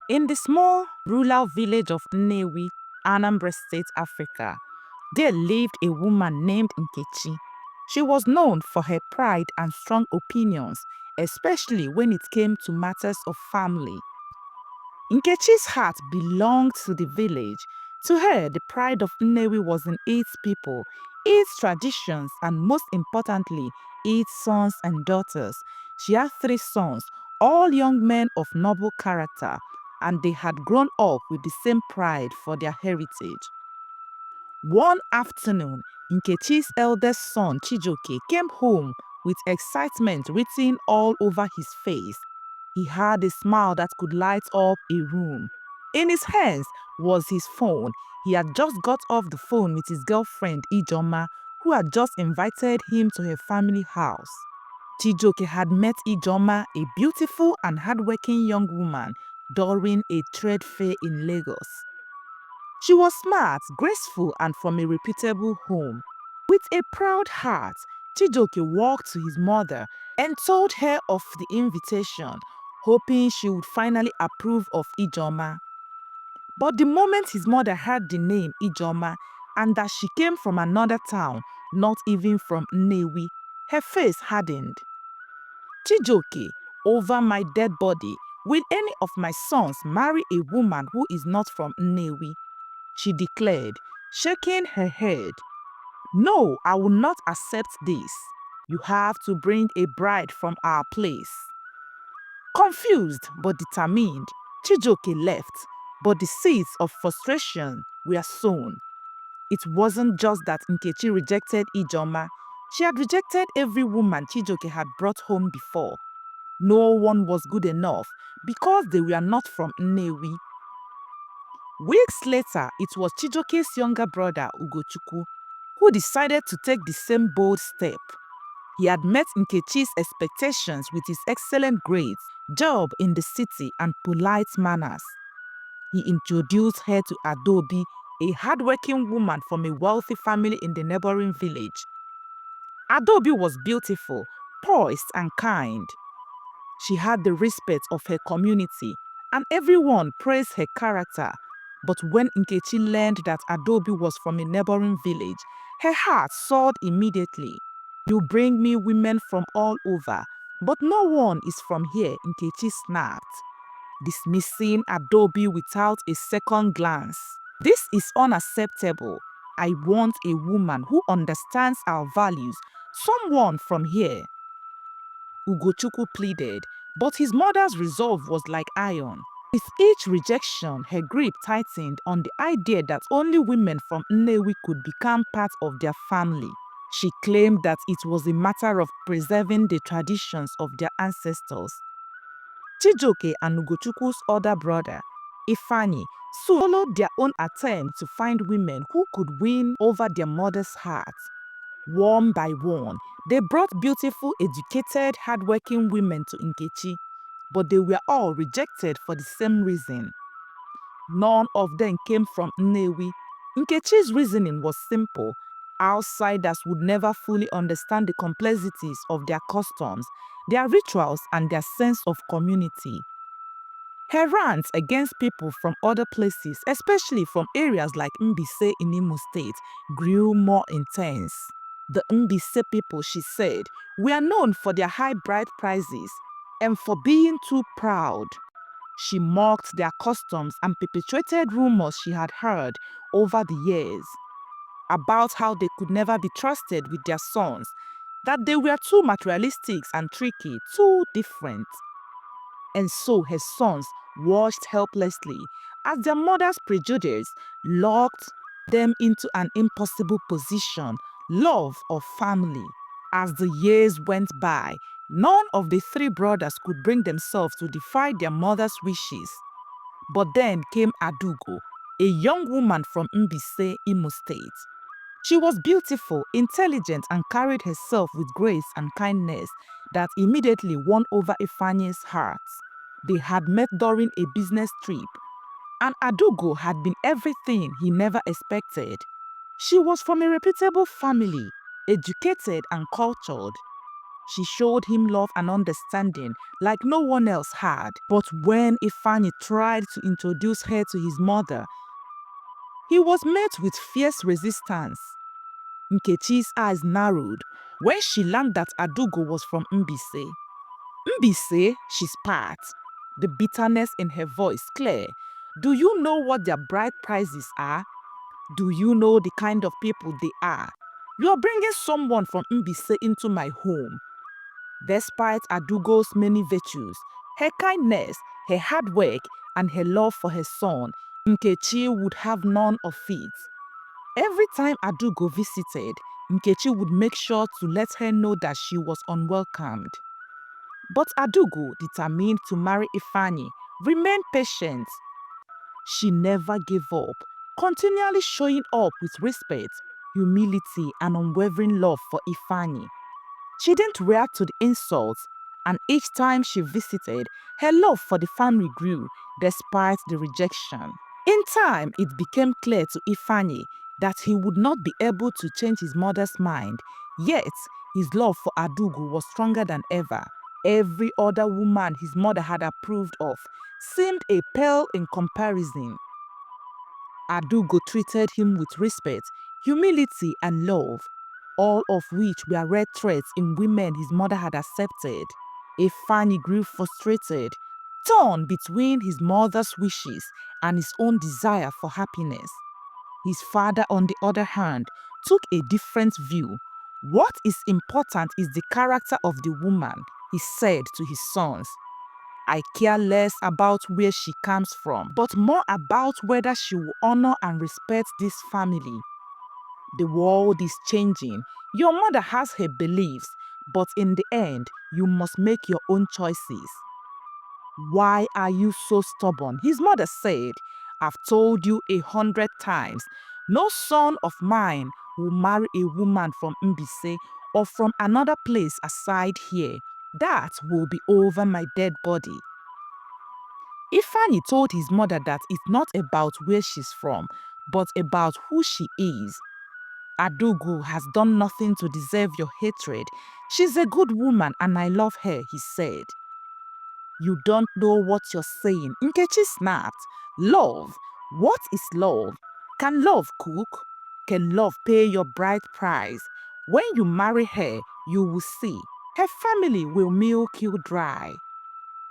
In the small rural village of Nnewi, Anambra State, Africa, there lived a woman named Nkechi. She was known for her pride and strong opinions, especially when it came to matters of family. Nkechi's heart belonged to the village. To her, the pride of Nnewi was in its people, its traditions, and most importantly, its sons and daughters. She had 3 sons, all young men of noble character, and they had grown up with the same pride for their heritage. One afternoon, Nkechi's eldest son, Chijoke, came home with excitement written all over his face. He had a smile that could light up a room. In his hands was his phone. He had just got off the phone with his girlfriend, Ijoma, who had just invited him to her family house. Chijoke had met Ijoma, a beautiful and hardworking young woman, during a trade fair in Lagos. She was smart, graceful, and from a reputable home. With a proud heart, Chijoke walked to his mother and told her of the invitation, hoping she would finally approve of Ijoma. But the moment his mother heard the name Ijoma and that she came from another town, not even from Nnewi, her face hardened. Chijoke, over my dead body, will any of my sons marry a woman who is not from Nnewi? She declared, shaking her head. No, I will not accept this. You have to bring a bride from our place. Confused but determined, Chijoke left, but the seeds of frustration were sown. It wasn't just that Nkechi rejected Ijoma. She had rejected every woman Chijoke had brought home before. No one was good enough because they were not from Nnewi. Weeks later, it was Chijoke's younger brother, Ugochukwu, who decided to take the same bold step. He had met Nkechi's expectations with his excellent grades, job in the city, and polite manners. He introduced her to Adobe, a hardworking woman from a wealthy family in the neighboring village. Adobe was beautiful, poised, and kind. She had the respect of her community, and everyone praised her character. But when Nkechi learned that Adobe was from a neighboring village, her heart soared immediately. You bring me women from all over, but no one is from here, Nkechi snapped, dismissing Adobe without a second glance. This is unacceptable. I want a woman who understands our values, someone from here. Ugochukwu pleaded, but his mother's resolve was like iron. With each rejection, her grip tightened on the idea that only women from Nnewi could become part of their family. She claimed that it was a matter of preserving the traditions of their ancestors. Chijoke and Ugochukwu's other brother, Ifeanyi, followed their own attempt to find women who could win over their mother's heart. One by one, they brought beautiful, educated, hardworking women to Nkechi, but they were all rejected for the same reason. None of them came from Nnewi. Nkechi's reasoning was simple. Outsiders would never fully understand the complexities of their customs, their rituals, and their sense of community. Her rants against people from other places, especially from areas like Mbise in Imo State, grew more intense. The Mbise people, she said, were known for their high bride prices and for being too proud. She mocked their customs and perpetuated rumors she had heard over the years about how they could never be trusted with their sons, that they were too materialistic and tricky, too different. And so her sons watched helplessly as their mother's prejudice locked them into an impossible position, love or family. As the years went by, none of the 3 brothers could bring themselves to defy their mother's wishes. But then came Adugo, a young woman from Mbise, Imo State. She was beautiful, intelligent, and carried herself with grace and kindness that immediately won over Ifeanyi's heart. They had met during a business trip, and Adugo had been everything he never expected. She was from a reputable family, educated and cultured. She showed him love and understanding like no one else had. But when Ifeanyi tried to introduce her to his mother, he was met with fierce resistance. Nkechi's eyes narrowed when she learned that Adugo was from Mbise. Mbise, she spat, the bitterness in her voice clear. Do you know what their bride prices are? Do you know the kind of people they are? You are bringing someone from Mbise into my home. Despite Adugo's many virtues, her kindness, her hard work, and her love for her son, Nkechi would have none of it. Every time Adugo visited, Nkechi would make sure to let her know that she was unwelcomed. But Adugo, determined to marry Ifeanyi, remained patient. She never gave up, continually showing up with respect, humility, and unwavering love for Ifeanyi. She didn't react to the insults, and each time she visited, her love for the family grew despite the rejection. In time, it became clear to Ifeanyi that he would not be able to change his mother's mind, yet his love for Adugo was stronger than ever. Every other woman his mother had approved of seemed a pale in comparison. Adugo treated him with respect, humility, and love, all of which were red threads in women his mother had accepted. Ifeanyi grew frustrated, torn between his mother's wishes and his own desire for happiness. His father, on the other hand, took a different view. What is important is the character of the woman, he said to his sons. I care less about where she comes from, but more about whether she will honor and respect this family. The world is changing. Your mother has her beliefs, but in the end, you must make your own choices. Why are you so stubborn? His mother said, I've told you 100 times, no son of mine will marry a woman from Mbise or from another place aside here. That will be over my dead body. Ifeanyi told his mother that it's not about where she's from, but about who she is. Adugo has done nothing to deserve your hatred. She's a good woman and I love her, he said. You don't know what you're saying. Nkechi snapped. Love? What is love? Can love cook? Can love pay your bride price? When you marry her, you will see. Her family will milk you dry.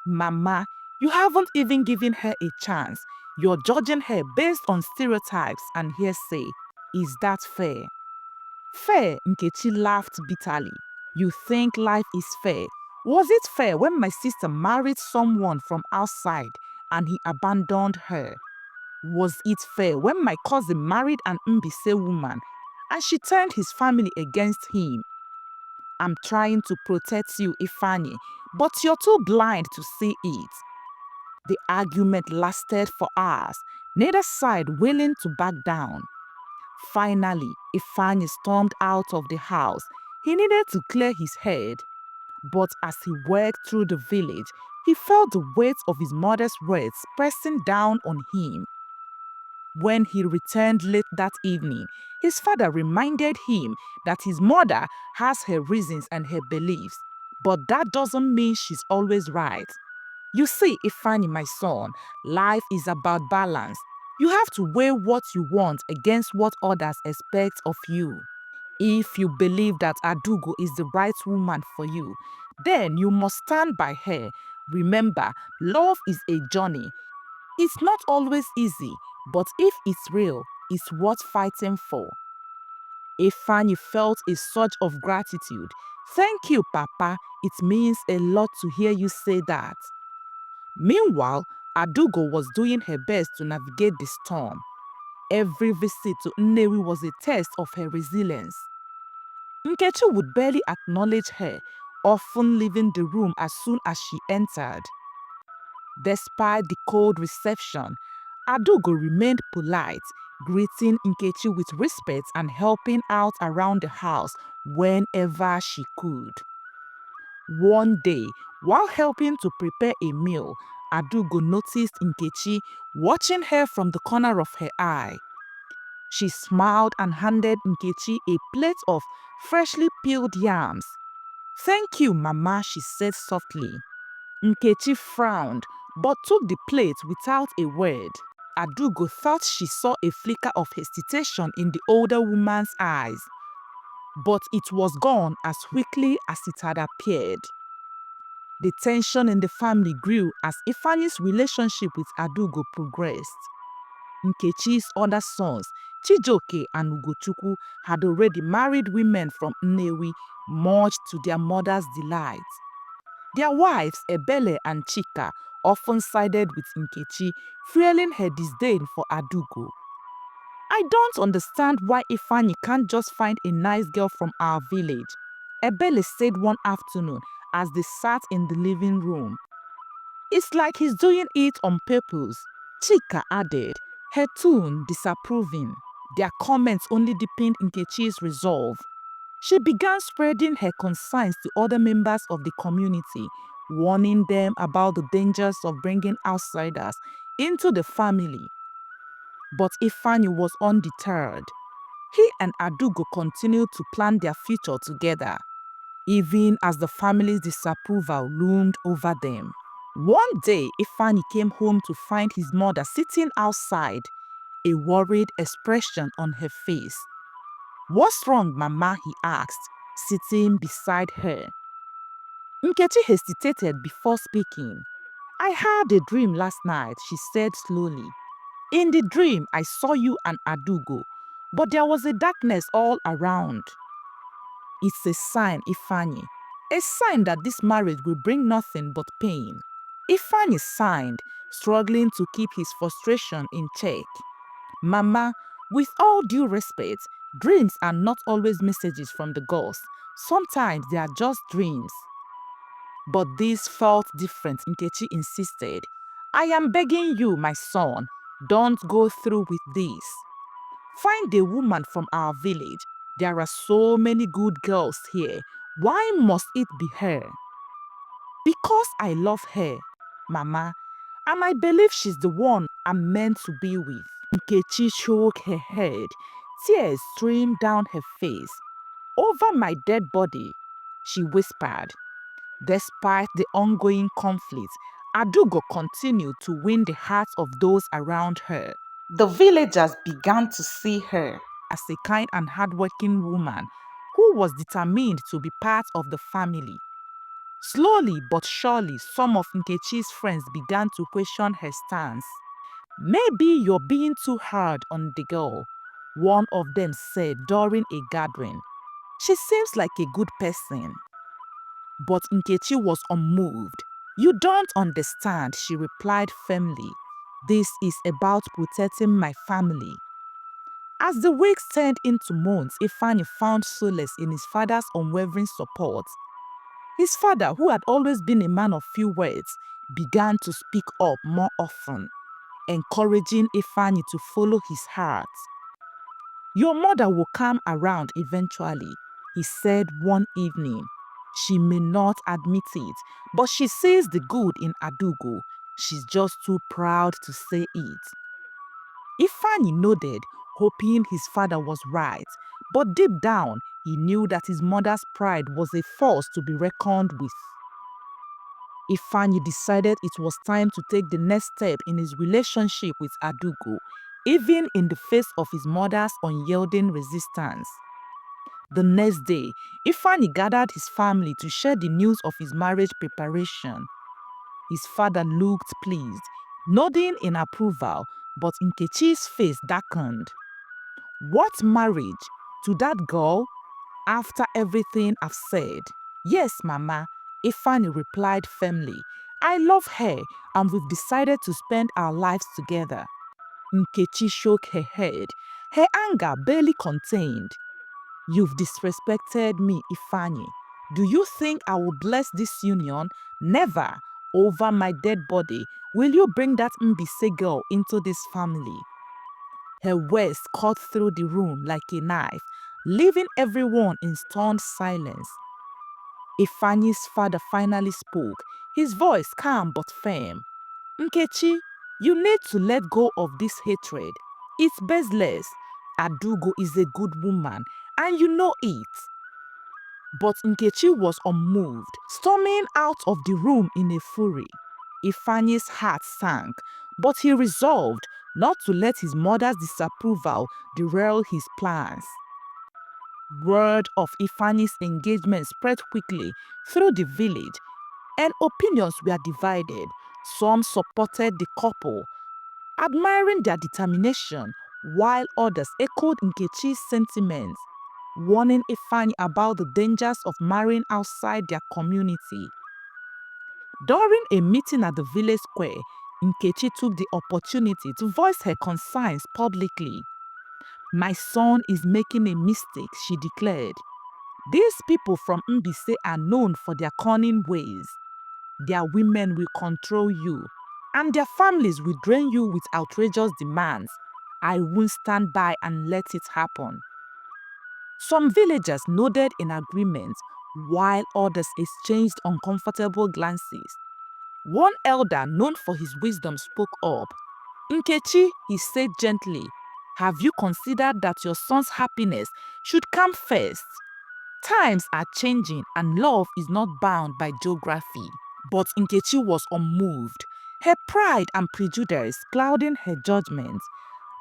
Mama, you haven't even given her a chance. You're judging her based on stereotypes and hearsay. Is that fair? Fair, Nkechi laughed bitterly. You think life is fair? Was it fair when my sister married someone from outside and he abandoned her? Was it fair when my cousin married an Mbise woman and she turned his family against him? I'm trying to protect you, Ifeanyi, but you're too blind to see it. The argument lasted for hours, neither side willing to back down. Finally, Ifeanyi stormed out of the house. He needed to clear his head. But as he worked through the village, he felt the weight of his mother's words pressing down on him. When he returned late that evening, his father reminded him that his mother has her reasons and her beliefs, but that doesn't mean she's always right. You see, Ifeanyi, my son, life is about balance. You have to weigh what you want against what others expect of you. If you believe that Adugo is the right woman for you, then you must stand by her. Remember, love is a journey. It's not always easy, but if it's real, it's worth fighting for. Ifeanyi felt a surge of gratitude. Thank you, Papa. It means a lot to hear you say that. Meanwhile, Adugo was doing her best to navigate the storm. Every visit to Nnewi was a test of her resilience. Nkechi would barely acknowledge her, often leaving the room as soon as she entered. Despite the cold reception, Adugo remained polite, greeting Nkechi with respect and helping out around the house whenever she could. One day, while helping to prepare a meal, Adugo noticed Nkechi watching her from the corner of her eye. She smiled and handed Nkechi a plate of freshly peeled yams. "Thank you, Mama," she said softly. Nkechi frowned, but took the plate without a word. Adugo thought she saw a flicker of hesitation in the older woman's eyes, but it was gone as quickly as it had appeared. The tension in the family grew as Ifeanyi's relationship with Adugo progressed. Nkechi's other sons, Chijoke and Ugochukwu, had already married women from Nnewi, much to their mother's delight. Their wives, Ebele and Chika, often sided with Nkechi, fueling her disdain for Adugo. "I don't understand why Ifeanyi can't just find a nice girl from our village," Ebele said one afternoon as they sat in the living room. "It's like he's doing it on purpose," Chika added, her tone disapproving. Their comments only deepened Nkechi's resolve. She began spreading her concerns to other members of the community, warning them about the dangers of bringing outsiders into the family. But Ifeanyi was undeterred. He and Adugo continued to plan their future together, even as the family's disapproval loomed over them. One day, Ifeanyi came home to find his mother sitting outside, a worried expression on her face. "What's wrong, Mama?" he asked, sitting beside her. Nkechi hesitated before speaking. "I had a dream last night," she said slowly. "In the dream, I saw you and Adugo, but there was a darkness all around." "It's a sign, Ifeanyi. A sign that this marriage will bring nothing but pain." Ifeanyi sighed, struggling to keep his frustration in check. "Mama, with all due respect, dreams are not always messages from the gods. Sometimes they are just dreams." "But this felt different," Nkechi insisted. "I am begging you, my son, don't go through with this. Find a woman from our village. There are so many good girls here. Why must it be her?" "Because I love her, Mama, and I believe she's the one I'm meant to be with." Nkechi shook her head. Tears streamed down her face. "Over my dead body," she whispered. Despite the ongoing conflict, Adugo continued to win the hearts of those around her. The villagers began to see her as a kind and hardworking woman who was determined to be part of the family. Slowly but surely, some of Nkechi's friends began to question her stance. "Maybe you're being too hard on the girl," one of them said during a gathering. "She seems like a good person." But Nkechi was unmoved. "You don't understand," she replied firmly. "This is about protecting my family." As the weeks turned into months, Ifeanyi found solace in his father's unwavering support. His father, who had always been a man of few words, began to speak up more often, encouraging Ifeanyi to follow his heart. "Your mother will come around eventually," he said one evening. "She may not admit it, but she sees the good in Adugo. She's just too proud to say it." Ifeanyi nodded, hoping his father was right, but deep down, he knew that his mother's pride was a force to be reckoned with. Ifeanyi decided it was time to take the next step in his relationship with Adugo, even in the face of his mother's unyielding resistance. The next day, Ifeanyi gathered his family to share the news of his marriage preparation. His father looked pleased, nodding in approval, but Nkechi's face darkened. "What marriage? To that girl? After everything I've said?" "Yes, Mama," Ifeanyi replied firmly. "I love her and we've decided to spend our lives together." Nkechi shook her head, her anger barely contained. "You've disrespected me, Ifeanyi. Do you think I will bless this union? Never. Over my dead body, will you bring that Mbise girl into this family?" Her words cut through the room like a knife, leaving everyone in stunned silence. Ifeanyi's father finally spoke, his voice calm but firm. "Nkechi, you need to let go of this hatred. It's baseless. Adugo is a good woman, and you know it." But Nkechi was unmoved, storming out of the room in a fury. Ifeanyi's heart sank, but he resolved not to let his mother's disapproval derail his plans. Word of Ifeanyi's engagement spread quickly through the village, and opinions were divided. Some supported the couple, admiring their determination, while others echoed Nkechi's sentiments, warning Ifeanyi about the dangers of marrying outside their community. During a meeting at the village square, Nkechi took the opportunity to voice her concerns publicly. "My son is making a mistake," she declared. "These people from Mbise are known for their cunning ways. Their women will control you, and their families will drain you with outrageous demands. I won't stand by and let it happen." Some villagers nodded in agreement, while others exchanged uncomfortable glances. One elder known for his wisdom spoke up. "Nkechi," he said gently, "have you considered that your son's happiness should come first? Times are changing and love is not bound by geography." But Nkechi was unmoved, her pride and prejudice clouding her judgment.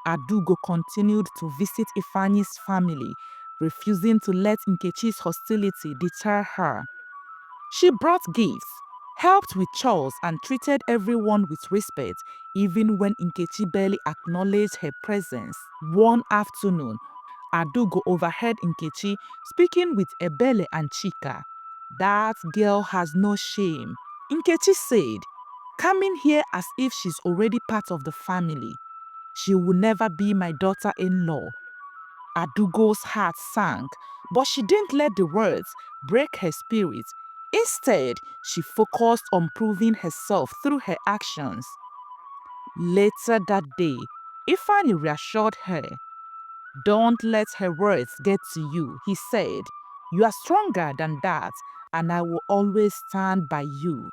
Adugo continued to visit Ifeanyi's family, refusing to let Nkechi's hostility deter her. She brought gifts, helped with chores, and treated everyone with respect, even when Nkechi barely acknowledged her presence. One afternoon, Adugo overheard Nkechi speaking with Ebele and Chika. "That girl has no shame," Nkechi said, "coming here as if she's already part of the family. She will never be my daughter-in-law." Adugo's heart sank, but she didn't let the words break her spirit. Instead, she focused on proving herself through her actions. Later that day, Ifeanyi reassured her. "Don't let her words get to you," he said. "You are stronger than that, and I will always stand by you."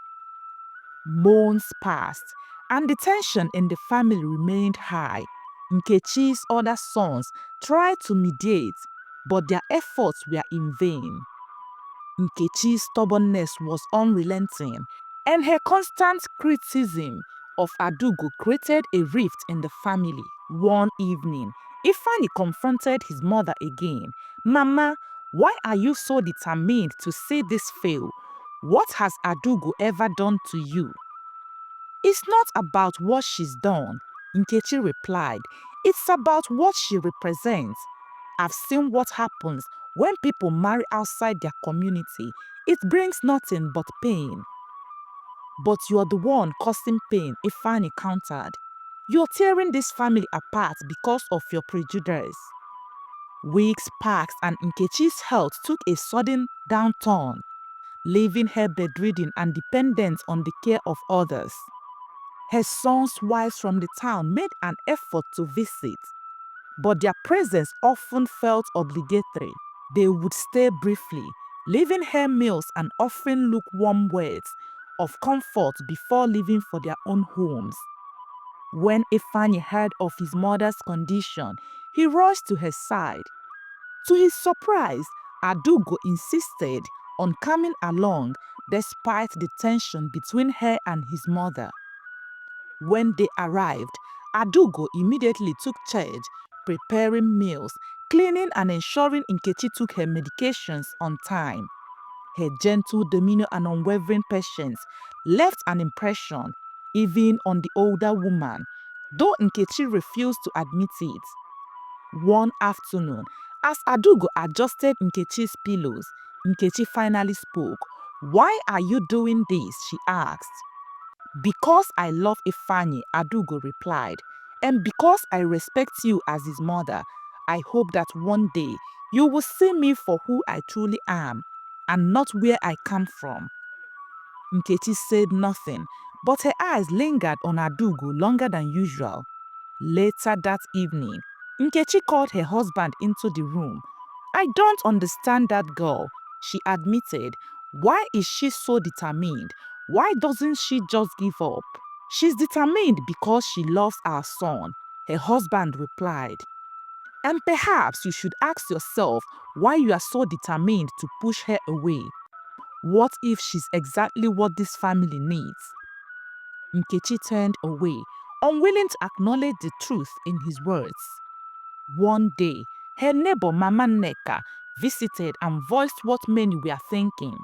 Months passed, and the tension in the family remained high. Nkechi's other sons tried to mediate, but their efforts were in vain. Nkechi's stubbornness was unrelenting, and her constant criticism of Adugo created a rift in the family. One evening, Ifeanyi confronted his mother again. "Mama, why are you so determined to see this fail? What has Adugo ever done to you?" "It's not about what she's done," Nkechi replied. "It's about what she represents. I've seen what happens when people marry outside their community. It brings nothing but pain." "But you're the one causing pain," Ifeanyi countered. "You're tearing this family apart because of your prejudice." Weeks passed and Nkechi's health took a sudden downturn, leaving her bedridden and dependent on the care of others. Her sons' wives from the town made an effort to visit, but their presence often felt obligatory. They would stay briefly, leaving her meals and offering lukewarm words of comfort before leaving for their own homes. When Ifeanyi heard of his mother's condition, he rushed to her side. To his surprise, Adugo insisted on coming along despite the tension between her and his mother. When they arrived, Adugo immediately took charge, preparing meals, cleaning, and ensuring Nkechi took her medications on time. Her gentle demeanor and unwavering patience left an impression even on the older woman, though Nkechi refused to admit it. One afternoon, as Adugo adjusted Nkechi's pillows, Nkechi finally spoke. "Why are you doing this?" she asked. "Because I love Ifeanyi," Adugo replied, "and because I respect you as his mother. I hope that one day you will see me for who I truly am and not where I come from." Nkechi said nothing, but her eyes lingered on Adugo longer than usual. Later that evening, Nkechi called her husband into the room. "I don't understand that girl," she admitted. "Why is she so determined? Why doesn't she just give up?" "She's determined because she loves our son," her husband replied. And perhaps you should ask yourself why you are so determined to push her away. What if she's exactly what this family needs? Nkechi turned away, unwilling to acknowledge the truth in his words. One day, her neighbor Mama Neka visited and voiced what many were thinking.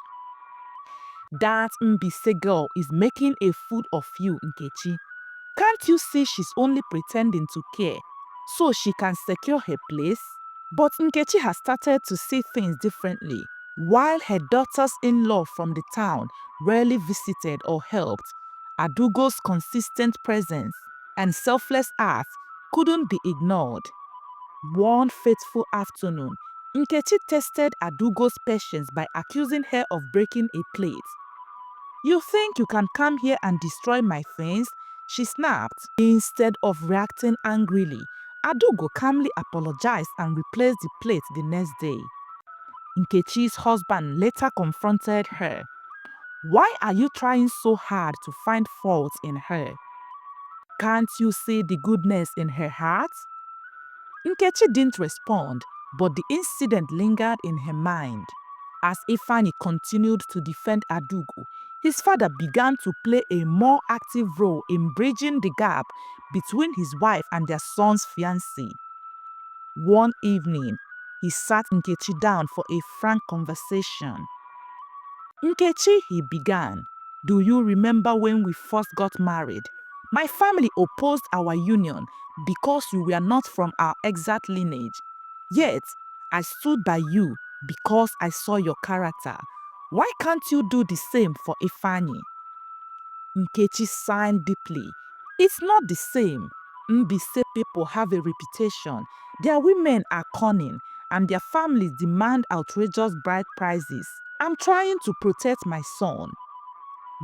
That Mbise girl is making a fool of you, Nkechi. Can't you see she's only pretending to care so she can secure her place? But Nkechi has started to see things differently. While her daughters-in-law from the town rarely visited or helped, Adugo's consistent presence and selfless acts couldn't be ignored. One fateful afternoon, Nkechi tested Adugo's patience by accusing her of breaking a plate. "You think you can come here and destroy my things?" she snapped. Instead of reacting angrily, Adugo calmly apologized and replaced the plate the next day. Nkechi's husband later confronted her. "Why are you trying so hard to find fault in her? Can't you see the goodness in her heart?" Nkechi didn't respond, but the incident lingered in her mind. As Ifeanyi continued to defend Adugo, his father began to play a more active role in bridging the gap between his wife and their son's fiancé. One evening, he sat Nkechi down for a frank conversation. "Nkechi," he began, "do you remember when we first got married? My family opposed our union because you were not from our exact lineage. Yet, I stood by you because I saw your character. Why can't you do the same for Ifeanyi?" Nkechi sighed deeply. "It's not the same. Mbise people have a reputation. Their women are cunning and their families demand outrageous bride prices. I'm trying to protect my son."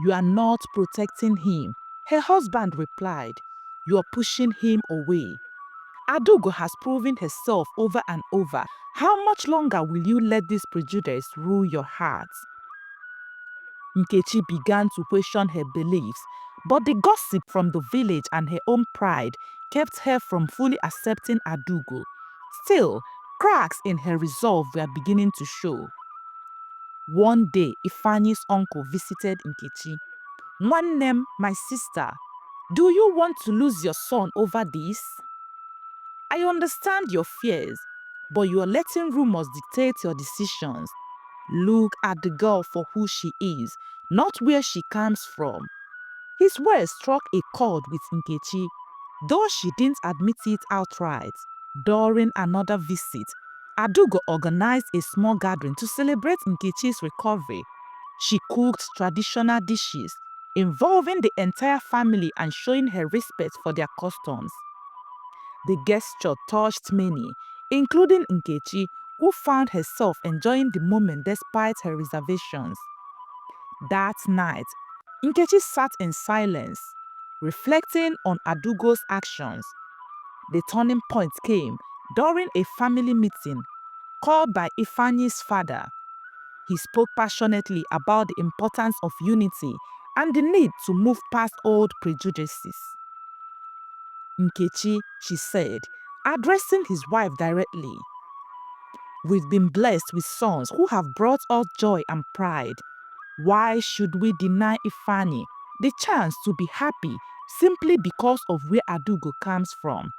"You are not protecting him," her husband replied. "You are pushing him away. Adugo has proven herself over and over. How much longer will you let this prejudice rule your heart?" Nkechi began to question her beliefs, but the gossip from the village and her own pride kept her from fully accepting Adugo. Still, cracks in her resolve were beginning to show. One day, Ifeanyi's uncle visited Nkechi. "Nwannem, my sister, do you want to lose your son over this? I understand your fears, but you are letting rumors dictate your decisions. Look at the girl for who she is, not where she comes from." His words struck a chord with Nkechi, though she didn't admit it outright. During another visit, Adugo organized a small gathering to celebrate Nkechi's recovery. She cooked traditional dishes, involving the entire family and showing her respect for their customs. The gesture touched many, including Nkechi, who found herself enjoying the moment despite her reservations. That night, Nkechi sat in silence, reflecting on Adugo's actions. The turning point came during a family meeting called by Ifeanyi's father. He spoke passionately about the importance of unity and the need to move past old prejudices. "Nkechi," she said, addressing his wife directly, "we've been blessed with sons who have brought us joy and pride. Why should we deny Ifeanyi the chance to be happy simply because of where Adugo comes from?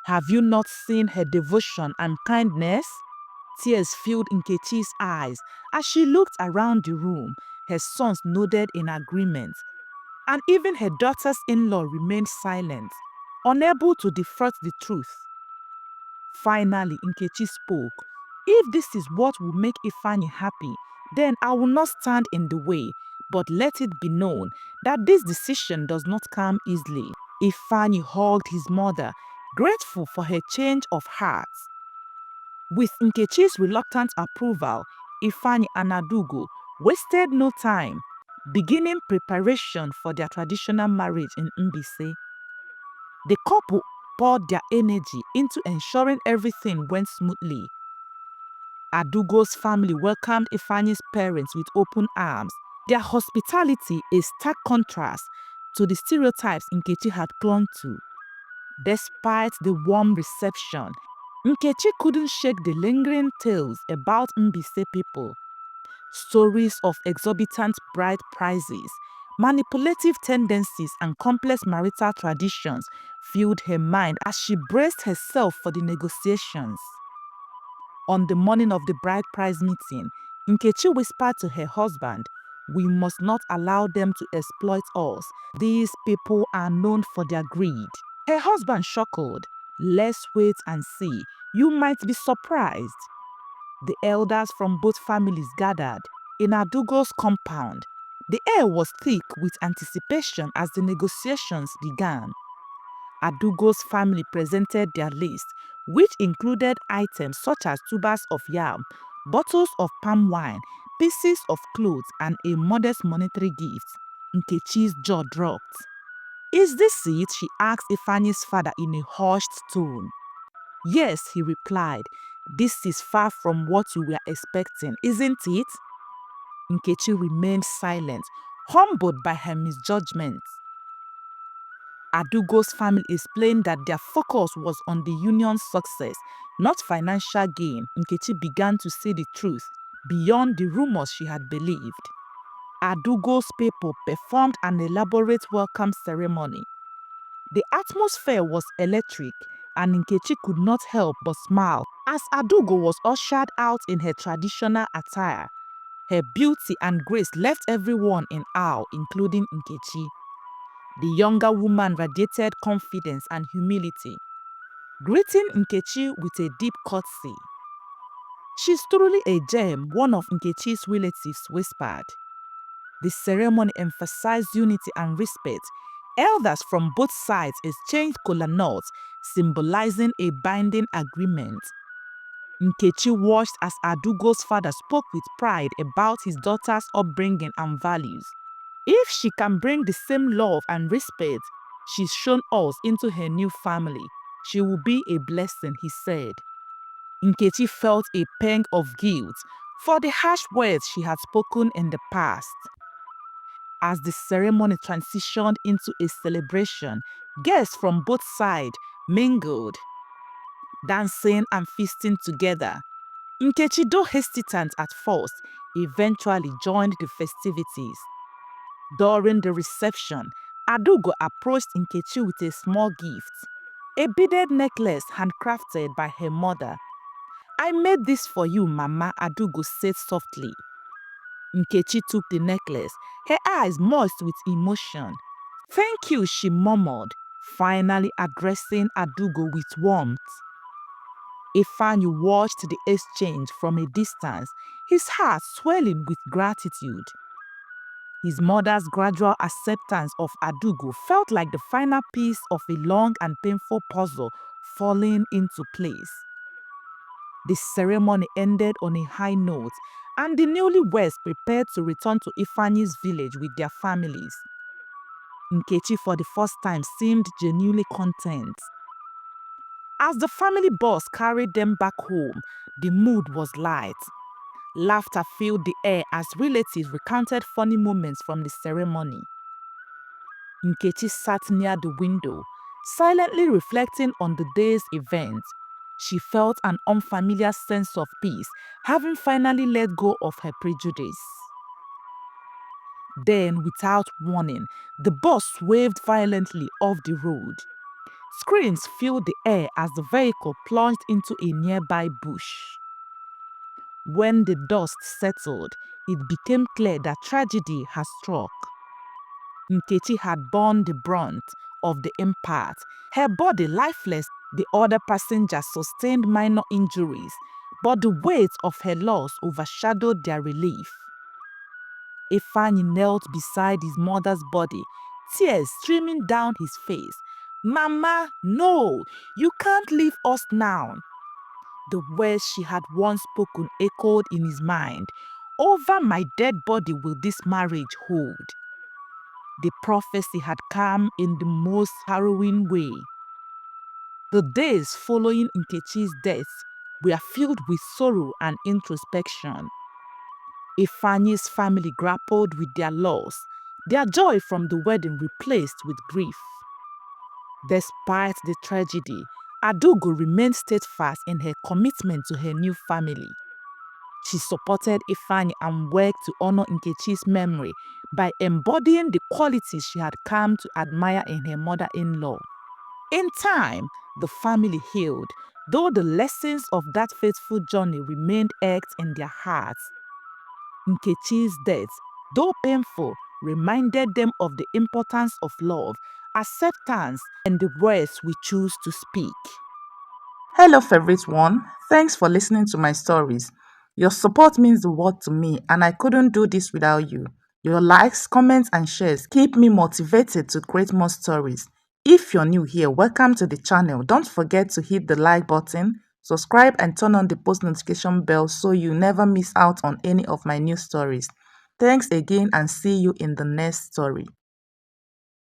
Have you not seen her devotion and kindness?" Tears filled Nkechi's eyes as she looked around the room. Her sons nodded in agreement, and even her daughters-in-law remained silent, unable to defend the truth. Finally, Nkechi spoke. "If this is what will make Ifeanyi happy, then I will not stand in the way, but let it be known that this decision does not come easily." Ifeanyi hugged his mother, grateful for her change of heart. With Nkechi's reluctant approval, Ifeanyi and Adugo wasted no time, beginning preparation for their traditional marriage in Mbise. The couple poured their energy into ensuring everything went smoothly. Adugo's family welcomed Ifeanyi's parents with open arms. Their hospitality a stark contrast to the stereotypes Nkechi had clung to. Despite the warm reception, Nkechi couldn't shake the lingering tales about Mbise people. Stories of exorbitant bride prices, manipulative tendencies, and complex marital traditions filled her mind as she braced herself for the negotiations. On the morning of the bride price meeting, Nkechi whispered to her husband, "We must not allow them to exploit us. These people are known for their greed." Her husband chuckled, "Let's wait and see. You might be surprised." The elders from both families gathered in Adugo's compound. The air was thick with anticipation as the negotiations began. Adugo's family presented their list, which included items such as tubers of yam, bottles of palm wine, pieces of clothes, and a modest monetary gift. Nkechi's jaw dropped. "Is this it?" she asked Ifani's father in a hushed tone. "Yes," he replied. "This is far from what you were expecting, isn't it?" Nkechi remained silent, humbled by her misjudgment. Adugo's family explained that their focus was on the union's success, not financial gain. Nkechi began to see the truth beyond the rumors she had believed. Adugo's people performed an elaborate welcome ceremony. The atmosphere was electric, and Nkechi could not help but smile as Adugo was ushered out in her traditional attire. Her beauty and grace left everyone in awe, including Nkechi. The younger woman radiated confidence and humility, greeting Nkechi with a deep courtesy. "She's truly a gem," one of Nkechi's relatives whispered. The ceremony emphasized unity and respect. Elders from both sides exchanged kola nuts, symbolizing a binding agreement. Nkechi watched as Adugo's father spoke with pride about his daughter's upbringing and values. "If she can bring the same love and respect she's shown us into her new family, she will be a blessing," he said. Nkechi felt a pang of guilt for the harsh words she had spoken in the past. As the ceremony transitioned into a celebration, guests from both sides mingled, dancing and feasting together. Nkechi, though hesitant at first, eventually joined the festivities. During the reception, Adugo approached Nkechi with a small gift, a beaded necklace handcrafted by her mother. "I made this for you, Mama," Adugo said softly. Nkechi took the necklace, her eyes moist with emotion. "Thank you," she murmured, finally addressing Adugo with warmth. Ifeanyi watched the exchange from a distance, his heart swelling with gratitude. His mother's gradual acceptance of Adugo felt like the final piece of a long and painful puzzle falling into place. The ceremony ended on a high note, and the newlyweds prepared to return to Ifeanyi's village with their families. Nkechi, for the first time, seemed genuinely content. As the family bus carried them back home, the mood was light. Laughter filled the air as relatives recounted funny moments from the ceremony. Nkechi sat near the window, silently reflecting on the day's events. She felt an unfamiliar sense of peace, having finally let go of her prejudice. Then, without warning, the bus swerved violently off the road. Screams filled the air as the vehicle plunged into a nearby bush. When the dust settled, it became clear that tragedy had struck. Nkechi had borne the brunt of the impact, her body lifeless. The other passengers sustained minor injuries, but the weight of her loss overshadowed their relief. Ifeanyi knelt beside his mother's body, tears streaming down his face. "Mama, no, you can't leave us now." The words she had once spoken echoed in his mind. "Over my dead body will this marriage hold." The prophecy had come in the most harrowing way. The days following Nkechi's death were filled with sorrow and introspection. Ifeanyi's family grappled with their loss, their joy from the wedding replaced with grief. Despite the tragedy, Adugo remained steadfast in her commitment to her new family. She supported Ifeanyi and worked to honor Nkechi's memory by embodying the qualities she had come to admire in her mother-in-law. In time, the family healed, though the lessons of that faithful journey remained etched in their hearts. Nkechi's death, though painful, reminded them of the importance of love, acceptance, and the words we choose to speak. Hello, favorite one. Thanks for listening to my stories. Your support means the world to me, and I couldn't do this without you. Your likes, comments, and shares keep me motivated to create more stories. If you're new here, welcome to the channel. Don't forget to hit the like button, subscribe, and turn on the post notification bell so you never miss out on any of my new stories. Thanks again, and see you in the next story.